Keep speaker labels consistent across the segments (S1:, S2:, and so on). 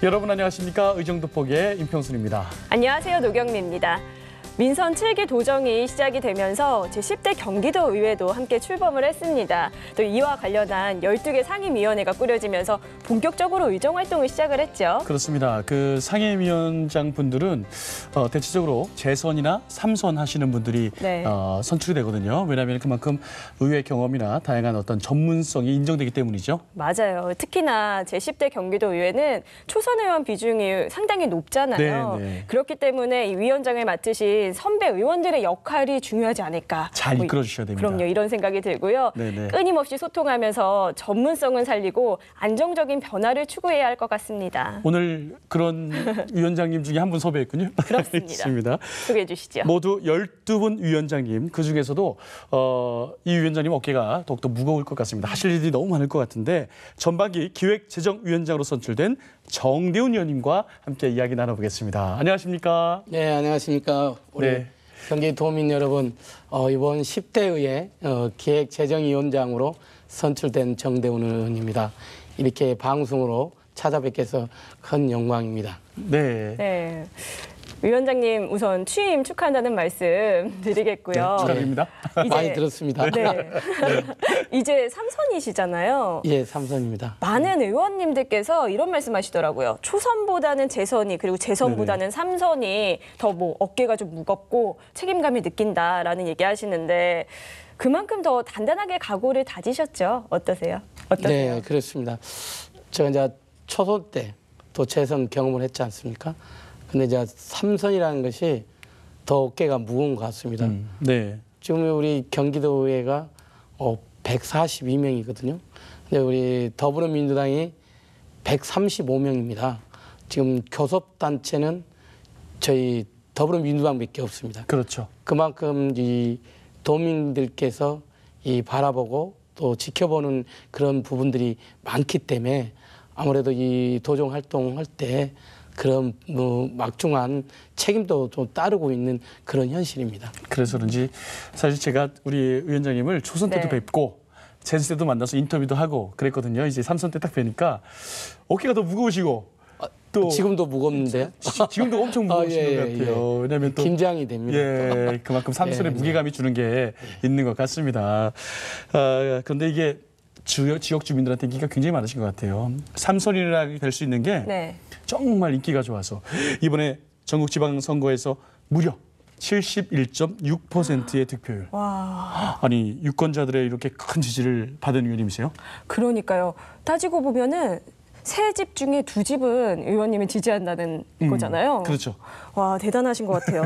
S1: 여러분 안녕하십니까? 의정도포기의 임평순입니다.
S2: 안녕하세요. 노경미입니다. 민선 7기 도정이 시작이 되면서 제10대 경기도의회도 함께 출범을 했습니다. 또 이와 관련한 12개 상임위원회가 꾸려지면서 본격적으로 의정 활동을 시작을 했죠.
S1: 그렇습니다. 그 상임위원장 분들은 대체적으로 재선이나 3선 하시는 분들이
S2: 네.
S1: 선출이 되거든요. 왜냐하면 그만큼 의회 경험이나 다양한 어떤 전문성이 인정되기 때문이죠.
S2: 맞아요. 특히나 제10대 경기도의회는 초선 의원 비중이 상당히 높잖아요.
S1: 네.
S2: 그렇기 때문에 이 위원장을 맡으신 선배 의원들의 역할이 중요하지 않을까.
S1: 잘 이끌어주셔야 됩니다.
S2: 그럼요. 이런 생각이 들고요.
S1: 네네.
S2: 끊임없이 소통하면서 전문성을 살리고 안정적인 변화를 추구해야 할 것 같습니다.
S1: 오늘 그런 위원장님 중에 한 분 섭외했군요.
S2: 그렇습니다.
S1: 알겠습니다.
S2: 소개해 주시죠.
S1: 모두 12분 위원장님, 그중에서도 이 위원장님 어깨가 더욱더 무거울 것 같습니다. 하실 일이 너무 많을 것 같은데 전반기 기획재정위원장으로 선출된 정대훈 의원님과 함께 이야기 나눠보겠습니다. 안녕하십니까?
S3: 네, 안녕하십니까. 우리
S1: 네.
S3: 경기도민 여러분, 이번 10대 의회 기획재정위원장으로 선출된 정대훈 의원입니다. 이렇게 방송으로 찾아뵙게서 큰 영광입니다.
S1: 네.
S2: 네. 위원장님 우선 취임 축하한다는 말씀 드리겠고요.
S1: 축하드립니다.
S3: 많이 들었습니다.
S2: 네. 이제 3선이시잖아요.
S3: 예, 삼선입니다.
S2: 많은 의원님들께서 이런 말씀하시더라고요. 초선보다는 재선이 그리고 재선보다는 3선이 더 뭐 어깨가 좀 무겁고 책임감이 느낀다라는 얘기하시는데 그만큼 더 단단하게 각오를 다지셨죠? 어떠세요?
S3: 네, 그렇습니다. 제가 이제 초선 때 또 재선 경험을 했지 않습니까? 근데 이제 삼선이라는 것이 더 어깨가 무거운 것 같습니다.
S1: 네.
S3: 지금 우리 경기도의회가 142명이거든요. 근데 우리 더불어민주당이 135명입니다. 지금 교섭단체는 저희 더불어민주당밖에 없습니다.
S1: 그렇죠.
S3: 그만큼 이 도민들께서 이 바라보고 또 지켜보는 그런 부분들이 많기 때문에 아무래도 이 도정 활동할 때 그런 뭐 막중한 책임도 좀 따르고 있는 그런 현실입니다.
S1: 그래서 그런지 사실 제가 우리 위원장님을 초선 때도
S2: 네.
S1: 뵙고 재선 때도 만나서 인터뷰도 하고 그랬거든요. 이제 3선 때 딱 뵈니까 어깨가 더 무거우시고 또
S3: 지금도 무겁는데요.
S1: 지금도 엄청 무거우신
S3: 예,
S1: 것 같아요. 왜냐하면 또
S3: 긴장이 됩니다.
S1: 예, 그만큼 삼선의
S3: 네,
S1: 무게감이 주는 게 있는 것 같습니다. 그런데 이게 지역 주민들한테 인기가 굉장히 많으신 것 같아요. 삼선이라고 될 수 있는 게
S2: 네.
S1: 정말 인기가 좋아서 이번에 전국 지방선거에서 무려 71.6%의 득표율.
S2: 와,
S1: 아니 유권자들의 이렇게 큰 지지를 받은 의원님이세요?
S2: 그러니까요. 따지고 보면은 세 집 중에 두 집은 의원님이 지지한다는 거잖아요.
S1: 그렇죠.
S2: 와, 대단하신 것 같아요.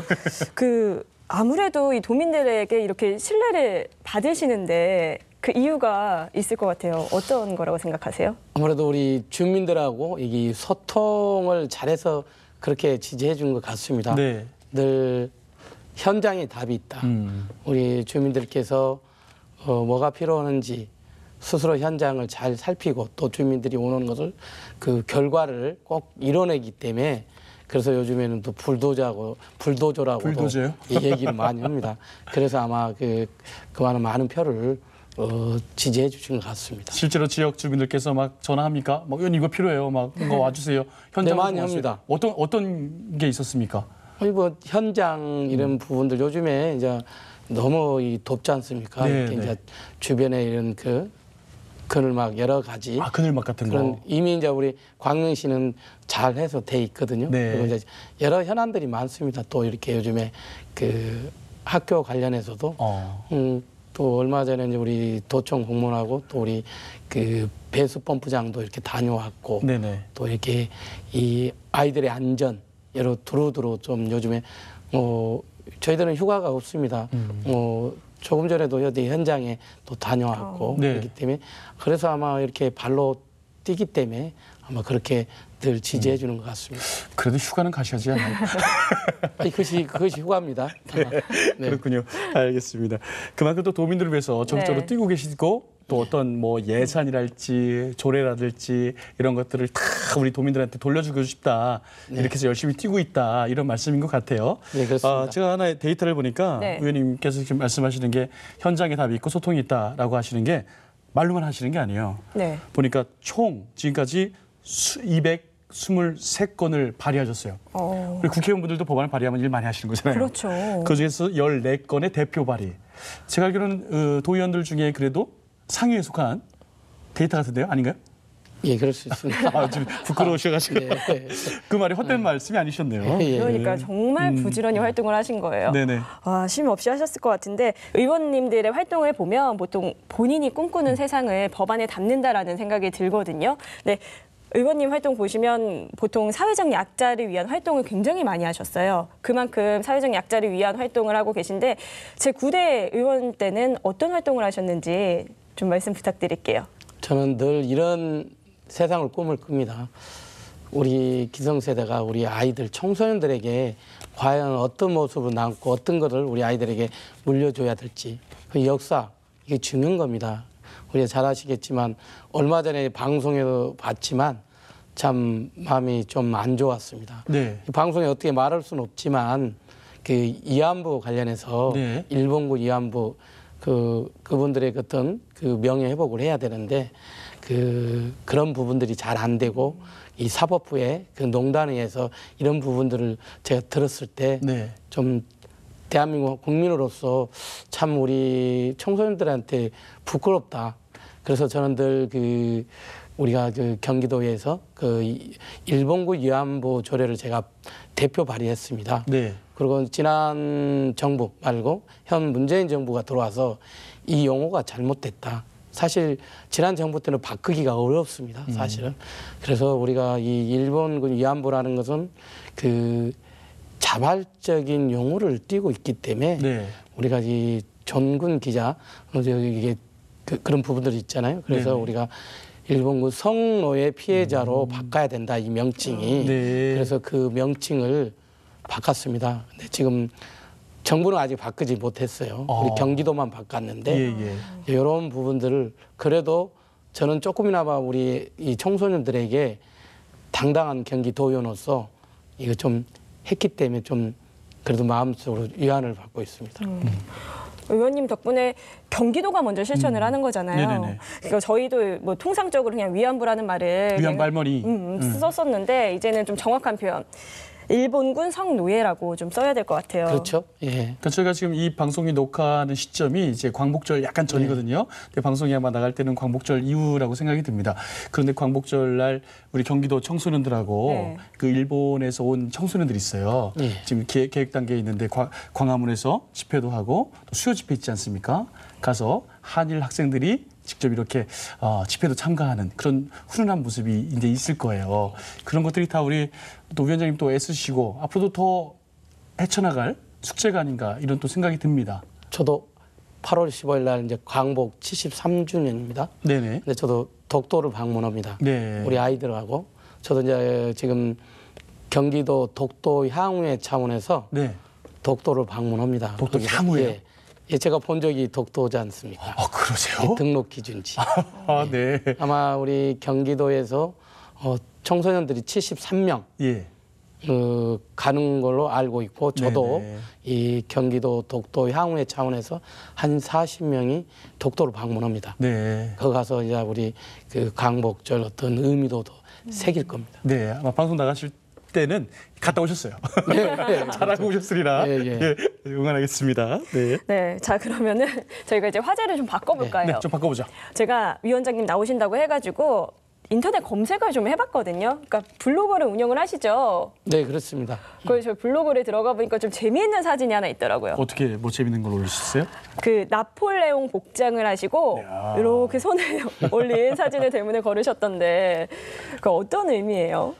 S2: 아무래도 이 도민들에게 이렇게 신뢰를 받으시는데 그 이유가 있을 것 같아요. 어떤 거라고 생각하세요?
S3: 아무래도 우리 주민들하고 이 소통을 잘해서 그렇게 지지해 준 것 같습니다.
S1: 네.
S3: 늘 현장에 답이 있다. 우리 주민들께서 뭐가 필요한지 스스로 현장을 잘 살피고 또 주민들이 원하는 것을 그 결과를 꼭 이뤄내기 때문에 그래서 요즘에는 또 불도저라고도
S1: 불도저요?
S3: 얘기를 많이 합니다. 그래서 아마 그만한 많은 표를 지지해 주신 것 같습니다.
S1: 실제로 지역 주민들께서 막 전화합니까? 막 의원님 이거 필요해요. 막 이거 와주세요. 현장
S3: 네, 많이 합니다.
S1: 어떤 게 있었습니까?
S3: 뭐 현장 이런 부분들 요즘에 이제 너무 덥지 않습니까?
S1: 네,
S3: 이렇게
S1: 네.
S3: 이제 주변에 이런 그늘막 여러 가지
S1: 그늘막 같은
S3: 그런
S1: 거.
S3: 이미 이제 우리 광명시는 잘 해서 돼 있거든요.
S1: 네.
S3: 그리고 이제 여러 현안들이 많습니다. 또 이렇게 요즘에 학교 관련해서도 또 얼마 전에 이제 우리 도청 공무원하고 또 우리 배수 펌프장도 이렇게 다녀왔고
S1: 네네.
S3: 또 이렇게 이 아이들의 안전 여러 두루두루 좀 요즘에 저희들은 휴가가 없습니다. 조금 전에도 어디 현장에 또 다녀왔고
S1: 네.
S3: 그렇기 때문에 그래서 아마 이렇게 발로 뛰기 때문에 아마 그렇게 늘 지지해 주는 것 같습니다.
S1: 그래도 휴가는 가셔야지 않나요?
S3: 아니, 그것이 휴가입니다. 네.
S1: 그렇군요. 알겠습니다. 그만큼 또 도민들을 위해서 적극적으로
S2: 네.
S1: 뛰고 계시고 또 어떤 뭐 예산이랄지 조례라든지 이런 것들을 다 우리 도민들한테 돌려주고 싶다. 이렇게 해서 열심히 뛰고 있다. 이런 말씀인 것 같아요.
S3: 네, 그렇습니다.
S1: 제가 하나의 데이터를 보니까
S2: 네.
S1: 의원님께서 지금 말씀하시는 게 현장에 답이 있고 소통이 있다라고 하시는 게 말로만 하시는 게 아니에요.
S2: 네.
S1: 보니까 총 지금까지 223건을 발의하셨어요. 그리고 국회의원분들도 법안을 발의하면 일 많이 하시는 거잖아요.
S2: 그렇죠.
S1: 그중에서 14건의 대표 발의. 제가 알기로는 도의원들 중에 그래도 상위에 속한 데이터 같은데요? 아닌가요?
S3: 예, 그럴 수 있습니다.
S1: 아, 좀 부끄러우셔가지고.
S3: 예.
S1: 그 말이 헛된 말씀이 아니셨네요.
S3: 예.
S2: 그러니까 정말 부지런히 활동을 하신 거예요.
S1: 네네.
S2: 쉼 없이 하셨을 것 같은데 의원님들의 활동을 보면 보통 본인이 꿈꾸는 세상을 법안에 담는다라는 생각이 들거든요. 네. 의원님 활동 보시면 보통 사회적 약자를 위한 활동을 굉장히 많이 하셨어요. 그만큼 사회적 약자를 위한 활동을 하고 계신데 제 9대 의원 때는 어떤 활동을 하셨는지 좀 말씀 부탁드릴게요.
S3: 저는 늘 이런 세상을 꿈을 꿉니다. 우리 기성세대가 우리 아이들, 청소년들에게 과연 어떤 모습으로 남고 어떤 것을 우리 아이들에게 물려줘야 될지. 그 역사, 이게 중요한 겁니다. 우리가 잘 아시겠지만 얼마 전에 방송에도 봤지만 참 마음이 좀 안 좋았습니다.
S1: 네.
S3: 이 방송에 어떻게 말할 수는 없지만 그 위안부 관련해서
S1: 네.
S3: 일본군 위안부 그분들의 어떤 그 명예 회복을 해야 되는데 그런 부분들이 잘 안 되고 이 사법부의 그 농단에서 이런 부분들을 제가 들었을 때 좀
S1: 네.
S3: 대한민국 국민으로서 참 우리 청소년들한테 부끄럽다. 그래서 저는 늘 우리가 경기도에서 일본군 위안부 조례를 제가 대표 발의했습니다.
S1: 네.
S3: 그리고 지난 정부 말고 현 문재인 정부가 들어와서 이 용어가 잘못됐다. 사실 지난 정부 때는 바꾸기가 어렵습니다. 사실은. 그래서 우리가 이 일본군 위안부라는 것은 자발적인 용어를 띠고 있기 때문에
S1: 네.
S3: 우리가 이 전군 기자 이게 그런 부분들이 있잖아요. 그래서
S1: 네네.
S3: 우리가 일본군 성노예 피해자로 바꿔야 된다 이 명칭이.
S1: 네.
S3: 그래서 그 명칭을 바꿨습니다. 근데 지금 정부는 아직 바꾸지 못했어요. 우리 경기도만 바꿨는데 이런 부분들을 그래도 저는 조금이나마 우리 이 청소년들에게 당당한 경기도의원으로서 이거 좀 했기 때문에 좀 그래도 마음속으로 위안을 받고 있습니다.
S2: 의원님 덕분에 경기도가 먼저 실천을 하는 거잖아요.
S1: 네네네.
S2: 그러니까 저희도 뭐 통상적으로 그냥 위안부라는 말을
S1: 위안부 할머니.
S2: 썼었는데 이제는 좀 정확한 표현. 일본군 성노예라고 좀 써야 될 것 같아요.
S3: 그렇죠. 예.
S1: 그러니까 저희가 지금 이 방송이 녹화하는 시점이 이제 광복절 약간 전이거든요. 근데 방송이 아마 나갈 때는 광복절 이후라고 생각이 듭니다. 그런데 광복절 날 우리 경기도 청소년들하고 그 일본에서 온 청소년들이 있어요. 지금 계획 단계에 있는데 광화문에서 집회도 하고 또 수요 집회 있지 않습니까? 가서 한일 학생들이 직접 이렇게 집회도 참가하는 그런 훈훈한 모습이 이제 있을 거예요. 그런 것들이 다 우리 또 위원장님 또 애쓰시고 앞으로도 더 헤쳐나갈 숙제가 아닌가 이런 또 생각이 듭니다.
S3: 저도 8월 15일 날 이제 광복 73주년입니다.
S1: 네네.
S3: 근데 저도 독도를 방문합니다.
S1: 네.
S3: 우리 아이들하고 저도 이제 지금 경기도 독도 향후회 차원에서
S1: 네.
S3: 독도를 방문합니다.
S1: 독도
S3: 거기서.
S1: 향후회요?
S3: 예, 제가 본 적이 독도지 않습니까?
S1: 그러세요?
S3: 등록 기준지.
S1: 네.
S3: 아마 우리 경기도에서 청소년들이 73명
S1: 예.
S3: 가는 걸로 알고 있고 저도
S1: 네네.
S3: 이 경기도 독도 향후회 차원에서 한 40명이 독도를 방문합니다.
S1: 네.
S3: 거기 가서 이제 우리 광복절 어떤 의미도 더 새길 겁니다.
S1: 네. 아마 방송 나가실 때는 갔다 오셨어요. 잘하고 오셨으리라.
S3: 예.
S1: 응원하겠습니다. 네.
S2: 네, 자 그러면은 저희가 이제 화제를 좀 바꿔볼까요?
S1: 네, 좀 바꿔보죠.
S2: 제가 위원장님 나오신다고 해가지고 인터넷 검색을 좀 해봤거든요. 그러니까 블로그를 운영을 하시죠.
S3: 네, 그렇습니다.
S2: 그래서 저 블로그에 들어가 보니까 좀 재미있는 사진이 하나 있더라고요.
S1: 어떻게 뭐 재밌는 걸 올리셨어요?
S2: 그 나폴레옹 복장을 하시고 이렇게 손에 올린 사진을 대문에 걸으셨던데 그 어떤 의미예요?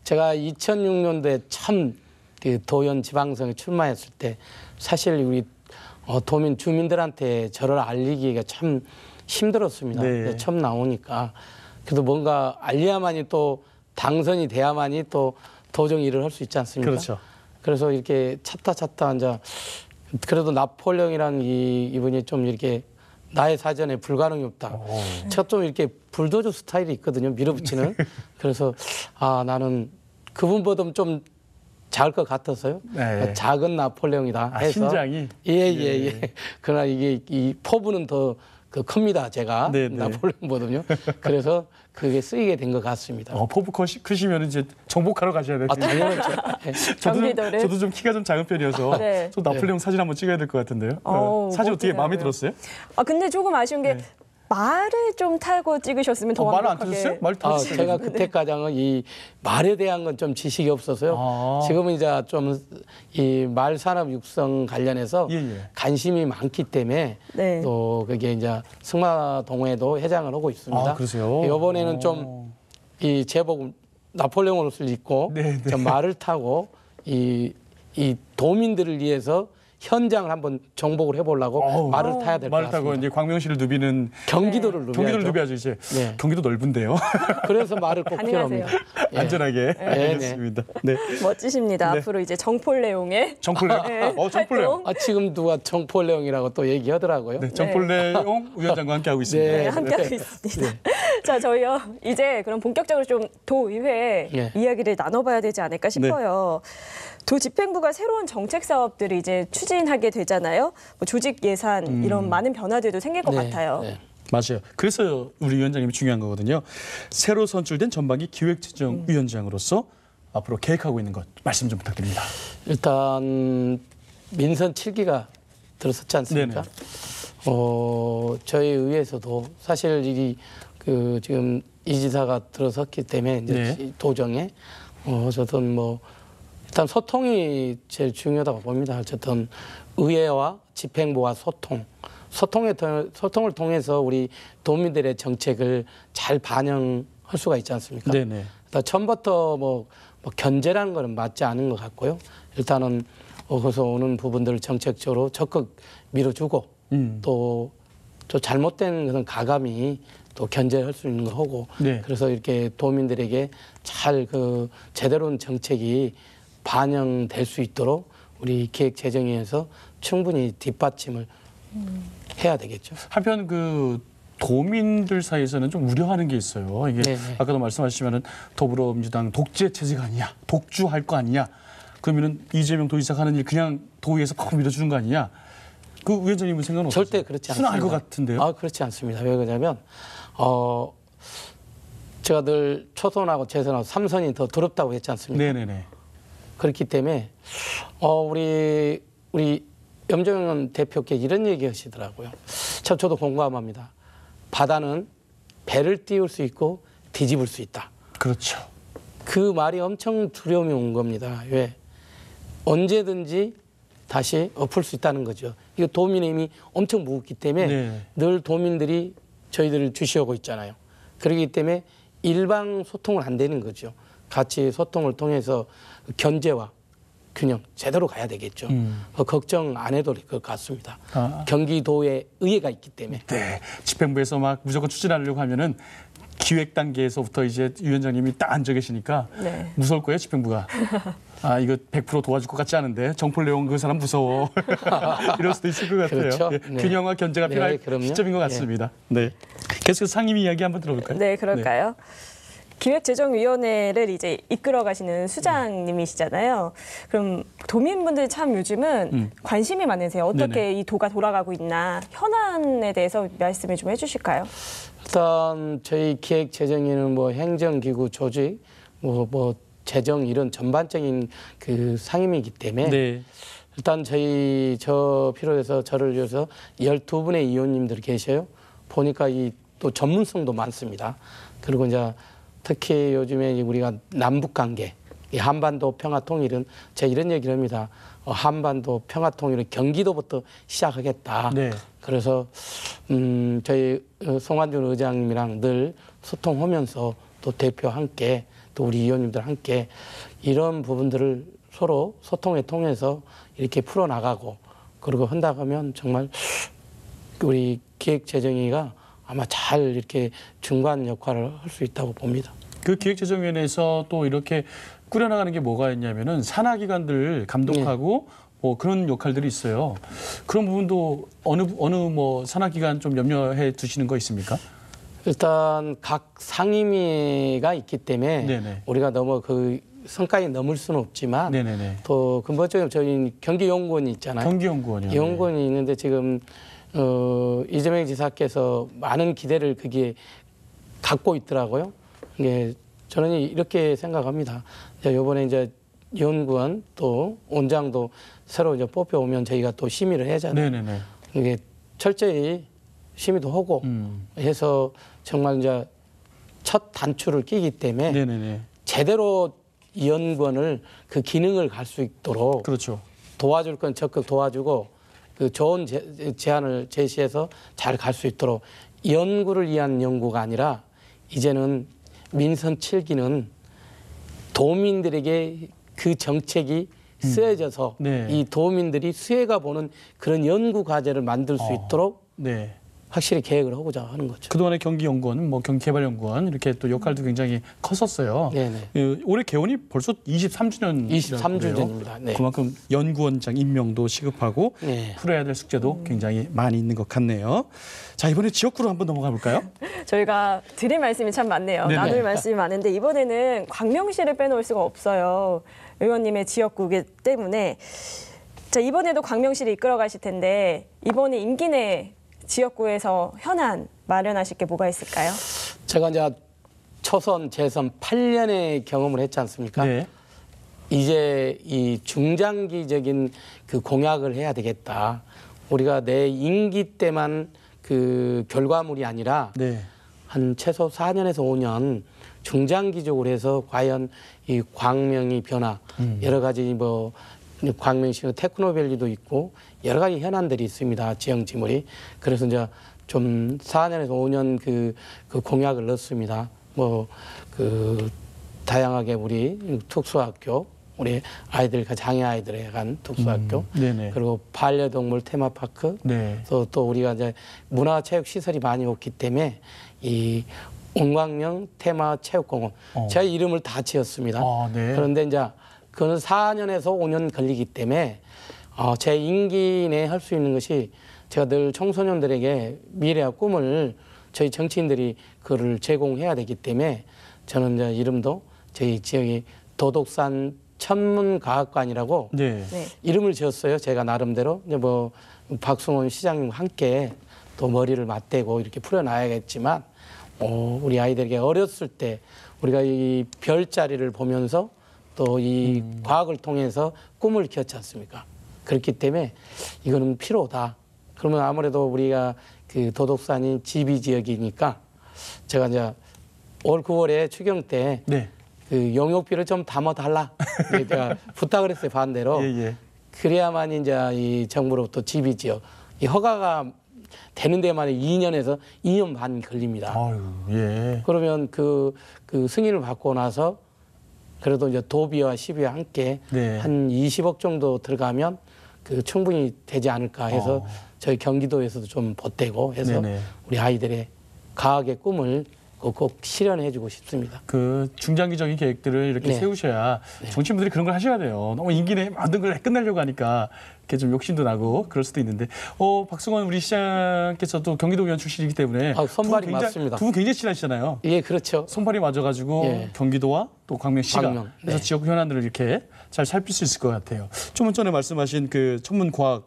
S3: 제가 2006년도에 처음 도연 지방선에 출마했을 때 사실 우리 도민 주민들한테 저를 알리기가 참 힘들었습니다.
S1: 네.
S3: 처음 나오니까 그래도 뭔가 알려야만이 또 당선이 돼야만이 또 도정 일을 할 수 있지 않습니까?
S1: 그렇죠.
S3: 그래서 이렇게 찾다 이제 그래도 나폴레옹이란 이분이 좀 이렇게 나의 사전에 불가능이 없다. 제가 좀 이렇게 불도저 스타일이 있거든요. 밀어붙이는. 그래서 나는 그분보다 좀 작을 것 같아서요.
S1: 네.
S3: 작은 나폴레옹이다 해서.
S1: 신장이?
S3: 예. 그러나 이게 이 포부는 더 그 큽니다. 제가
S1: 네, 네.
S3: 나폴레옹보다요. 그래서 그게 쓰이게 된 것 같습니다.
S1: 포부 크시면 이제 정복하러 가셔야 돼요.
S3: 당연하죠. 예.
S2: 경기도를.
S1: 저도 좀 키가 좀 작은 편이어서
S2: 네.
S1: 저 나폴레옹 사진 한번 찍어야 될 것 같은데요. 사진 어떻게
S2: 멋지더라고요.
S1: 마음에 들었어요?
S2: 근데 조금 아쉬운 게 말을 좀 타고 찍으셨으면 더
S1: 말을 안
S2: 완벽하게.
S1: 타셨어요? 말 타셨어요?
S3: 제가 그때까지는 이 말에 대한 건 좀 지식이 없어서요. 지금은 이제 좀 이 말 산업 육성 관련해서
S1: 예.
S3: 관심이 많기 때문에
S2: 네.
S3: 또 그게 이제 승마동호회도 회장을 하고 있습니다.
S1: 그러세요?
S3: 이번에는 좀 이 제복 나폴레옹 옷을 입고
S1: 네, 네.
S3: 좀 말을 타고 이 도민들을 위해서 현장을 한번 정복을 해보려고 말을 타야 될 것
S1: 말을 타고
S3: 같습니다.
S1: 이제 광명시를 누비는
S3: 경기도를 누벼야죠.
S1: 경기도를 누벼야죠 이제.
S3: 네.
S1: 경기도 넓은데요.
S3: 그래서 말을 꼭
S2: 가능하세요.
S3: 필요합니다. 예.
S1: 안전하게
S3: 네.
S1: 알겠습니다. 네.
S2: 멋지십니다.
S1: 네.
S2: 앞으로 이제 정폴레옹의
S1: 정폴레옹.
S2: 네,
S1: 정폴레옹.
S2: 활동.
S3: 지금 누가 정폴레옹이라고 또 얘기하더라고요.
S1: 네, 정폴레옹 위원장과 함께 하고 있습니다.
S2: 네, 함께하고 있습니다. 자, 저희요 이제 그럼 본격적으로 좀 도의회
S3: 예.
S2: 이야기를 나눠봐야 되지 않을까 싶어요. 도 집행부가 새로운 정책 사업들을 이제 추진하게 되잖아요. 뭐 조직 예산 이런 많은 변화들도 생길 것 같아요.
S3: 네.
S1: 맞아요. 그래서 우리 위원장님이 중요한 거거든요. 새로 선출된 전반기 기획재정위원장으로서 앞으로 계획하고 있는 것 말씀 좀 부탁드립니다.
S3: 일단 민선 7기가 들어섰지 않습니까? 저희 의회에서도 사실 지금 이 지사가 들어섰기 때문에 이제
S1: 네.
S3: 도정에 어쨌든 뭐 일단 소통이 제일 중요하다고 봅니다. 어쨌든 의회와 집행부와 소통을 통해서 우리 도민들의 정책을 잘 반영할 수가 있지 않습니까?
S1: 네네.
S3: 일단 처음부터 뭐 견제라는 것은 맞지 않은 것 같고요. 일단은 거기서 오는 부분들을 정책적으로 적극 밀어주고 또 잘못된 그런 가감이 또 견제할 수 있는 거 하고
S1: 네.
S3: 그래서 이렇게 도민들에게 잘 제대로 된 정책이 반영될 수 있도록 우리 기획재정위에서 충분히 뒷받침을 해야 되겠죠.
S1: 한편 도민들 사이에서는 좀 우려하는 게 있어요. 이게
S3: 네네.
S1: 아까도 말씀하시면은 더불어민주당 독재 체제가 아니냐, 독주할 거 아니냐. 그러면은 이재명 도지사가 하는 일 그냥 도의에서 팍 밀어주는 거 아니냐. 그 위원장님은 생각은 어떠세요?
S3: 절대 그렇지 않습니다.
S1: 순화할 것 같은데요.
S3: 그렇지 않습니다. 왜 그러냐면 제가 늘 초선하고 재선하고 삼선이 더 더럽다고 했지 않습니까?
S1: 네네네.
S3: 그렇기 때문에 우리 염정현 대표께 이런 얘기 하시더라고요. 참 저도 공감합니다. 바다는 배를 띄울 수 있고 뒤집을 수 있다.
S1: 그렇죠.
S3: 그 말이 엄청 두려움이 온 겁니다. 왜? 언제든지 다시 엎을 수 있다는 거죠. 이거 도민의 힘이 엄청 무겁기 때문에
S1: 네.
S3: 늘 도민들이 저희들을 주시하고 있잖아요. 그렇기 때문에 일방 소통을 안 되는 거죠. 같이 소통을 통해서 견제와 균형 제대로 가야 되겠죠. 걱정 안 해도 될 것 같습니다. 경기도에 의회가 있기 때문에.
S1: 네. 집행부에서 막 무조건 추진하려고 하면은 기획 단계에서부터 이제 위원장님이 딱 앉아 계시니까
S2: 네.
S1: 무서울 거예요, 집행부가. 이거 100% 도와줄 것 같지 않은데 정폴레옹 그 사람 무서워. 이럴 수도 있을 것 같아요.
S3: 그렇죠.
S1: 예,
S3: 네.
S1: 균형과 견제가
S3: 네,
S1: 필요할
S3: 그럼요.
S1: 시점인 것 같습니다. 네. 계속해서 상임위 이야기 한번 들어볼까요?
S2: 네, 그럴까요? 기획재정위원회를 이제 이끌어 가시는 수장님이시잖아요. 그럼 도민분들 참 요즘은 관심이 많으세요. 어떻게
S1: 네네.
S2: 이 도가 돌아가고 있나 현안에 대해서 말씀을 좀 해주실까요?
S3: 일단 저희 기획재정위는 뭐 행정기구 조직, 뭐 재정 이런 전반적인 그 상임이기 때문에
S1: 네.
S3: 일단 저 필요해서 저를 위해서 12분의 의원님들 계셔요. 보니까 또 전문성도 많습니다. 그리고 이제 특히 요즘에 우리가 남북 관계, 이 한반도 평화 통일은 제가 이런 얘기를 합니다. 한반도 평화 통일은 경기도부터 시작하겠다.
S1: 네.
S3: 그래서 저희 송환준 의장님이랑 늘 소통하면서 또 대표 함께 또 우리 의원님들 함께 이런 부분들을 서로 소통에 통해서 이렇게 풀어나가고 그리고 한다고 하면 정말 우리 기획재정위가 아마 잘 이렇게 중간 역할을 할 수 있다고 봅니다.
S1: 그 기획재정위원회에서 또 이렇게 꾸려나가는 게 뭐가 있냐면은 산하기관들 감독하고 뭐 그런 역할들이 있어요. 그런 부분도 어느 뭐 산하기관 좀 염려해 두시는 거 있습니까?
S3: 일단 각 상임위가 있기 때문에
S1: 네네.
S3: 우리가 너무 그 성과에 넘을 수는 없지만
S1: 네네네.
S3: 또 근본적으로 저희 경기연구원이 있잖아요.
S1: 경기연구원이요.
S3: 연구원이 있는데 지금 이재명 지사께서 많은 기대를 거기에 갖고 있더라고요. 이게 저는 이렇게 생각합니다. 이번에 이제 연구원 또 원장도 새로 이제 뽑혀오면 저희가 또 심의를 해야잖아요.
S1: 네네네.
S3: 이게 철저히 심의도 하고 해서 정말 이제 첫 단추를 끼기 때문에
S1: 네네네.
S3: 제대로 이 연구원을 그 기능을 갈 수 있도록
S1: 그렇죠.
S3: 도와줄 건 적극 도와주고 그 좋은 제안을 제시해서 잘 갈 수 있도록 연구를 위한 연구가 아니라 이제는 민선 7기는 도민들에게 그 정책이 쓰여져서
S1: 네.
S3: 이 도민들이 수혜가 보는 그런 연구 과제를 만들 수 있도록
S1: 네.
S3: 확실히 계획을 하고자 하는 거죠.
S1: 그동안에 경기연구원, 뭐 경기개발연구원 이렇게 또 역할도 굉장히 컸었어요.
S3: 네네.
S1: 올해 개원이 벌써 23주년.
S3: 23주 전입니다. 네.
S1: 그만큼 연구원장 임명도 시급하고
S3: 네.
S1: 풀어야 될 숙제도 굉장히 많이 있는 것 같네요. 자, 이번에 지역구로 한번 넘어가 볼까요?
S2: 저희가 드릴 말씀이 참 많네요.
S1: 네네.
S2: 나눌 말씀이 많은데 이번에는 광명시를 빼놓을 수가 없어요. 의원님의 지역구이기 때문에. 자, 이번에도 광명시를 이끌어 가실 텐데 이번에 임기 내 지역구에서 현안 마련하실 게 뭐가 있을까요?
S3: 제가 이제 초선, 재선 8년의 경험을 했지 않습니까?
S1: 네.
S3: 이제 이 중장기적인 그 공약을 해야 되겠다. 우리가 내 임기 때만 그 결과물이 아니라
S1: 네.
S3: 한 최소 4년에서 5년 중장기적으로 해서 과연 이 광명이 변화, 여러 가지 뭐 광명시는 테크노밸리도 있고 여러 가지 현안들이 있습니다. 지형지물이. 그래서 이제 좀 4년에서 5년 그 공약을 넣습니다. 뭐 그 다양하게 우리 특수학교, 우리 아이들, 장애 아이들에 간 특수학교,
S1: 네네.
S3: 그리고 반려동물 테마파크,
S1: 네.
S3: 또 우리가 이제 문화체육 시설이 많이 없기 때문에 이 온광명 테마체육공원 제 이름을 다 지었습니다.
S1: 아, 네.
S3: 그런데 이제 그거는 4년에서 5년 걸리기 때문에 제 임기 내에 할 수 있는 것이 제가 늘 청소년들에게 미래와 꿈을 저희 정치인들이 그를 제공해야 되기 때문에 저는 이제 이름도 저희 지역이 도덕산 천문과학관이라고
S1: 네.
S2: 네.
S3: 이름을 지었어요. 제가 나름대로 이제 뭐 박승원 시장님과 함께 또 머리를 맞대고 이렇게 풀어놔야겠지만 우리 아이들에게 어렸을 때 우리가 이 별자리를 보면서 또 이 과학을 통해서 꿈을 키웠지 않습니까? 그렇기 때문에 이거는 필요하다. 그러면 아무래도 우리가 그 도덕산이 지비 지역이니까 제가 이제 올 9월에 추경 때
S1: 네.
S3: 그 용역비를 좀 담아달라. 제가 부탁을 했어요, 반대로.
S1: 예, 예.
S3: 그래야만 이제 이 정부로부터 지비 지역, 이 허가가 되는 데만 2년에서 2년 반 걸립니다.
S1: 아유, 예.
S3: 그러면 그 승인을 받고 나서 그래도 이제 도비와 시비와 함께
S1: 네.
S3: 한 20억 정도 들어가면 그 충분히 되지 않을까 해서 저희 경기도에서도 좀 보태고 해서
S1: 네네.
S3: 우리 아이들의 과학의 꿈을 꼭 실현해주고 싶습니다.
S1: 그 중장기적인 계획들을 이렇게
S3: 네.
S1: 세우셔야 정치인분들이 그런 걸 하셔야 돼요. 너무 임기 내에 모든 걸 끝내려고 하니까 이렇게 좀 욕심도 나고 그럴 수도 있는데 박승원 우리 시장께서도 경기도 의원 출신이기 때문에
S3: 손발이 맞습니다.
S1: 두 분 굉장히 친하시잖아요.
S3: 예, 그렇죠.
S1: 손발이 맞아가지고
S3: 예. 경기도와
S1: 또 광명시가
S3: 광명,
S1: 그래서
S3: 네.
S1: 지역 현안들을 이렇게 잘 살필 수 있을 것 같아요. 좀 전에 말씀하신 그 천문과학원,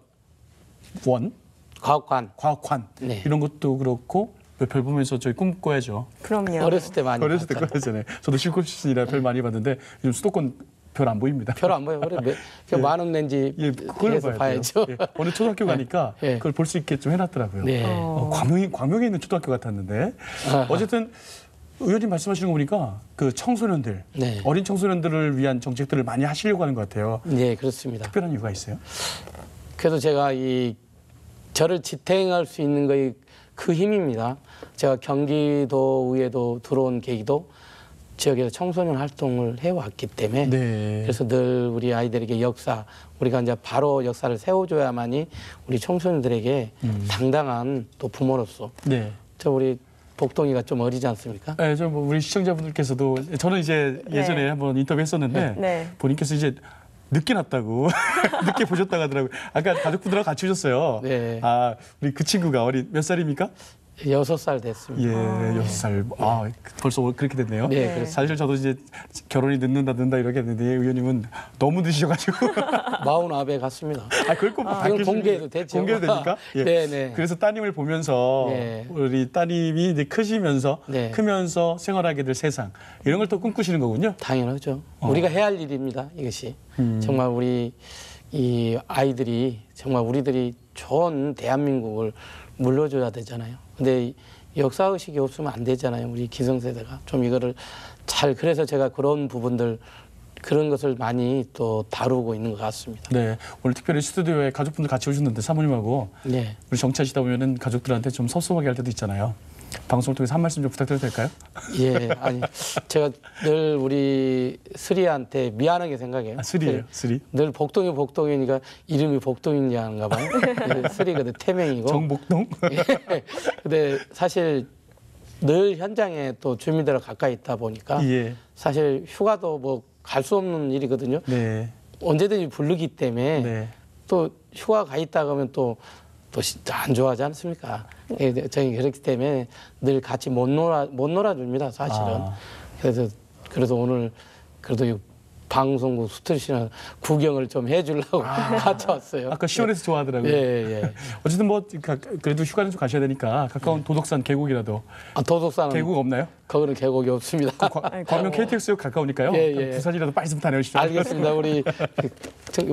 S1: 과학관
S3: 네.
S1: 이런 것도 그렇고 별 보면서 저희 꿈꿔야죠.
S2: 그럼요.
S3: 어렸을 때 많이
S1: 어렸을 때
S3: 봤잖아요.
S1: 꿈꿨잖아요. 저도 실권 출신이라 별 많이 봤는데 요즘 수도권 별 안 보입니다.
S3: 별 안 보여요. 그래 만원 낸지
S1: 예, 그걸
S3: 해서 봐야죠.
S1: 예, 어느 초등학교 가니까
S3: 예.
S1: 그걸 볼 수 있게 좀 해놨더라고요.
S3: 네.
S1: 광명에 있는 초등학교 같았는데 어쨌든 의원님 말씀하시는 거 보니까 그 청소년들,
S3: 네.
S1: 어린 청소년들을 위한 정책들을 많이 하시려고 하는 것 같아요.
S3: 네, 그렇습니다.
S1: 특별한 이유가 있어요?
S3: 그래서 제가 저를 지탱할 수 있는 거의 그 힘입니다. 제가 경기도의회도 들어온 계기도 지역에서 청소년 활동을 해왔기 때문에
S1: 네.
S3: 그래서 늘 우리 아이들에게 역사, 우리가 이제 바로 역사를 세워줘야만이 우리 청소년들에게 당당한 또 부모로서
S1: 네.
S3: 우리 복동이가 좀 어리지 않습니까?
S1: 네, 뭐 우리 시청자분들께서도 저는 이제 예전에
S2: 네.
S1: 한번 인터뷰했었는데
S2: 네.
S1: 본인께서 이제 늦게 났다고 늦게 보셨다고 하더라고요. 아까 가족분들하고 같이 오셨어요.
S3: 네.
S1: 아 우리 그 친구가 몇 살입니까?
S3: 6살 됐습니다.
S1: 예, 6살. 아, 벌써 그렇게 됐네요.
S3: 네,
S2: 그렇습니다.
S1: 사실 저도 이제 결혼이 늦는다 이렇게 했는데 의원님은 너무 늦으셔가지고.
S3: 49에 갔습니다.
S1: 아, 그걸 꼭
S3: 이건
S1: 밝히시는
S3: 공개해도
S1: 게-
S3: 되죠.
S1: 공개도 됩니까? 예.
S3: 네네.
S1: 그래서 따님을 보면서
S3: 네.
S1: 우리 따님이 이제
S3: 네.
S1: 크면서 생활하게 될 세상 이런 걸 또 꿈꾸시는 거군요.
S3: 당연하죠. 우리가 해야 할 일입니다. 이것이 정말 우리 이 아이들이 정말 우리들이 좋은 대한민국을 물려줘야 되잖아요. 근데 이 역사 의식이 없으면 안 되잖아요. 우리 기성세대가 좀 이거를 잘 그래서 제가 그런 부분들 그런 것을 많이 또 다루고 있는 것 같습니다.
S1: 네, 오늘 특별히 스튜디오에 가족분들 같이 오셨는데 사모님하고
S3: 네.
S1: 우리 정치하시다 보면은 가족들한테 좀 섭섭하게 할 때도 있잖아요. 방송을 통해서 한 말씀 좀 부탁드려도 될까요?
S3: 예, 아니 제가 늘 우리 스리한테 미안하게 생각해요.
S1: 아, 스리예요, 스리.
S3: 늘 복동이니까 이름이 복동이인가 봐요. 스리거든 태명이고.
S1: 정복동.
S3: 예. 근데 사실 늘 현장에 또 주민들과 가까이 있다 보니까
S1: 예.
S3: 사실 휴가도 뭐 갈 수 없는 일이거든요.
S1: 네.
S3: 언제든지 부르기 때문에
S1: 네.
S3: 또 휴가 가 있다 그러면 또 안 좋아하지 않습니까? 예, 저희 그렇기 때문에 늘 같이 못 놀아줍니다, 사실은.
S1: 아.
S3: 그래서 오늘 그래도 이 방송국 스튜디오나 구경을 좀 해주려고 같이 왔어요.
S1: 아까 시원해서 좋아하더라고요.
S3: 예, 예.
S1: 어쨌든 뭐 그래도 휴가는 좀 가셔야 되니까 가까운 도덕산 계곡이라도
S3: 아, 도덕산은
S1: 계곡 없나요?
S3: 거기는 계곡이 없습니다.
S1: 광명 KTX역 가까우니까요.
S3: 예,
S1: 그럼
S3: 예.
S1: 부산이라도 빨리 좀 다녀오시죠.
S3: 알겠습니다. 우리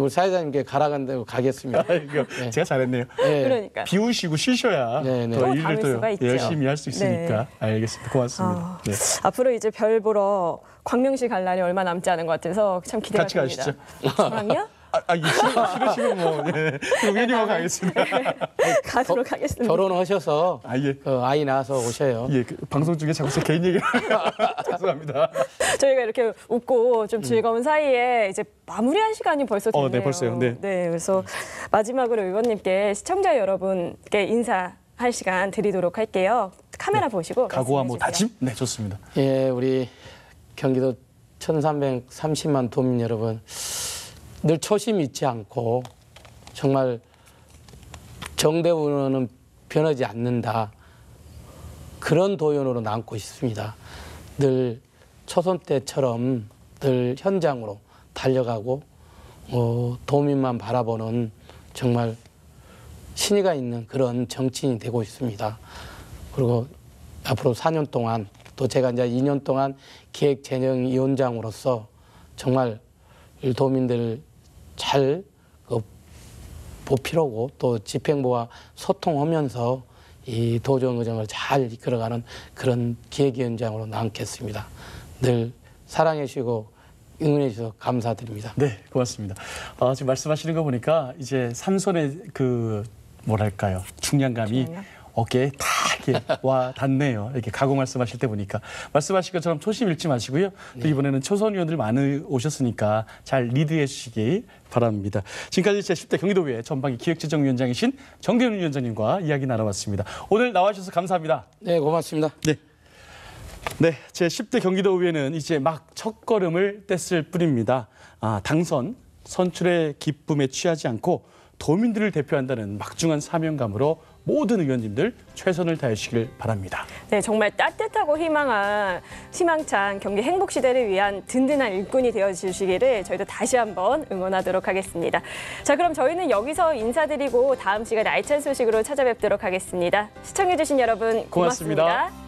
S3: 사회자님께 가라간다고 가겠습니다.
S1: 아이고,
S3: 네.
S1: 제가 잘했네요.
S3: 예.
S2: 그러니까.
S1: 비우시고 쉬셔야
S3: 네, 네.
S1: 더
S2: 또
S1: 일을
S2: 담을
S1: 또
S2: 수가 있죠.
S1: 열심히 할 수 있으니까. 알겠습니다. 고맙습니다.
S2: 아,
S1: 네.
S2: 앞으로 이제 별 보러 광명시 갈 날이 얼마 남지 않은 것 같아서 참 기대가
S1: 같이
S2: 됩니다.
S1: 가시죠.
S2: 저랑요?
S1: 이게 싫으시면 뭐 예. 의원님하고 가겠습니다.
S2: 가도록 하겠습니다.
S3: 결혼하셔서
S1: 아, 예.
S3: 아이 낳아서 오셔요.
S1: 예, 방송 중에 자꾸 제 개인 얘기를 죄송합니다.
S2: 저희가 이렇게 웃고 좀 즐거운 사이에 이제 마무리할 시간이 벌써 됐네요.
S1: 네, 벌써요. 네.
S2: 그래서 마지막으로 의원님께 시청자 여러분께 인사할 시간 드리도록 할게요. 카메라 보시고
S1: 각오와 뭐
S2: 말씀해 주세요.
S1: 다짐? 네, 좋습니다.
S3: 예, 우리 경기도 1330만 도민 여러분, 늘 초심 잊지 않고 정말 정대훈은 변하지 않는다. 그런 도연으로 남고 싶습니다. 늘 초선 때처럼 늘 현장으로 달려가고 도민만 바라보는 정말 신의가 있는 그런 정치인이 되고 있습니다. 그리고 앞으로 4년 동안 또 제가 이제 2년 동안 기획재정위원장으로서 정말 도민들 잘 보필하고 또 집행부와 소통하면서 이 도정의정을 잘 이끌어가는 그런 기획위원장으로 남겠습니다. 늘 사랑해 주시고 응원해 주셔서 감사드립니다.
S1: 네, 고맙습니다. 지금 말씀하시는 거 보니까 이제 삼선의 그 뭐랄까요 중량감이
S2: 중량감?
S1: 어깨에 다 이렇게 와 닿네요. 이렇게 각오 말씀하실 때 보니까 말씀하신 것처럼 초심 잃지 마시고요. 또 이번에는 초선 의원들 많이 오셨으니까 잘 리드해 주시기 바랍니다. 지금까지 제10대 경기도의회 전방위 기획재정위원장이신 정대훈 위원장님과 이야기 나눠봤습니다. 오늘 나와주셔서 감사합니다.
S3: 네, 고맙습니다.
S1: 네, 제10대 경기도의회는 이제 막 첫걸음을 뗐을 뿐입니다. 당선, 선출의 기쁨에 취하지 않고 도민들을 대표한다는 막중한 사명감으로 모든 의원님들 최선을 다하시길 바랍니다.
S2: 네, 정말 따뜻하고 희망찬 경기 행복시대를 위한 든든한 일꾼이 되어주시기를 저희도 다시 한번 응원하도록 하겠습니다. 자, 그럼 저희는 여기서 인사드리고 다음 시간에 알찬 소식으로 찾아뵙도록 하겠습니다. 시청해주신 여러분 고맙습니다.
S1: 고맙습니다.